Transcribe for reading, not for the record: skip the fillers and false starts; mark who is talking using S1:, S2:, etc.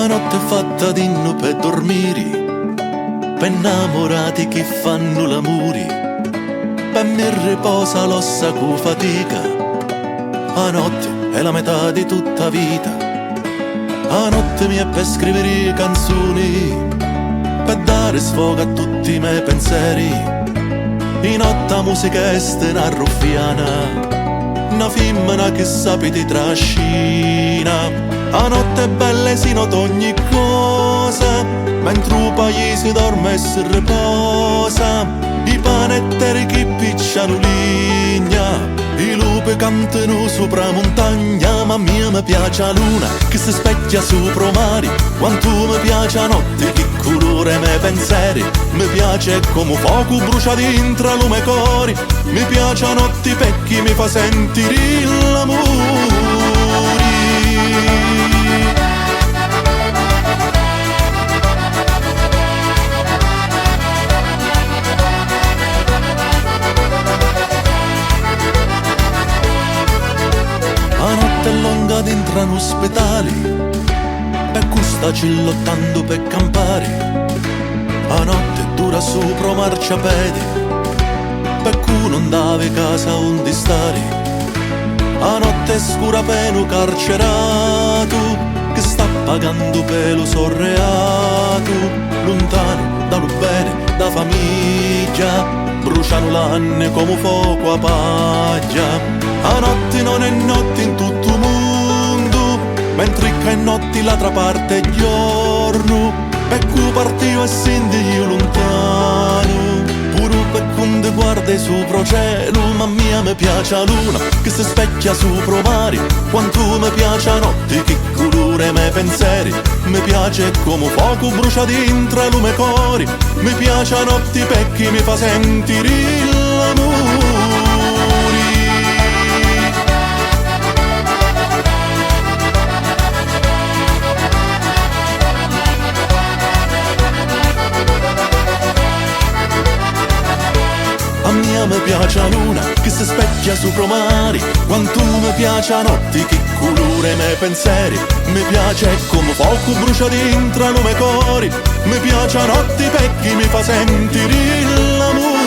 S1: La notte è fatta di inno per dormire, per innamorati che fanno l'amore, per mi riposa l'ossa cu fatica. La notte è la metà di tutta vita. La notte mi è per scrivere canzoni, per dare sfogo a tutti i miei pensieri. In notte la musica est una ruffiana, una femmina che sapi ti trascina. La notte è bella e si nota ogni cosa, mentre un paese dorme e si riposa. I panetteri che picciano ligna, i lupi cantano sopra montagna. Ma a me mi piace la luna che si specchia sopra mari, quanto mi piace la notte che colore i miei pensieri. Mi piace come fuoco brucia dentro lume cori, mi piace la notte perché mi fa sentire l'amore. La notte è lunga dentro un ospedale, per cui sta cillottando per campare. La notte dura sopra marciapiedi, per cui non dave casa onde stare. La notte è scura per un carcerato, che sta pagando per lo sorreato. Lontano dallo bene, da famiglia, bruciano l'anno come fuoco a paglia. La notte non è notte in tutto il mondo, mentre che è notte l'altra parte è giorno. Per cui partivo e senti io lontano, pure per quando guarda sopra cielo. Ma a me mi piace la luna che si specchia sopra mari, quanto mi piace la notte che colore i miei pensieri. Mi piace come fuoco brucia dentro lume cori, mi piace la notte perché mi fa sentire l'amore. A me mi piace la luna che si specchia sopra mari, quanto mi piace la notte che colore i miei pensieri. Mi piace come fuoco brucia dentro lume cori, mi piace la notte perché mi fa sentire l'amore.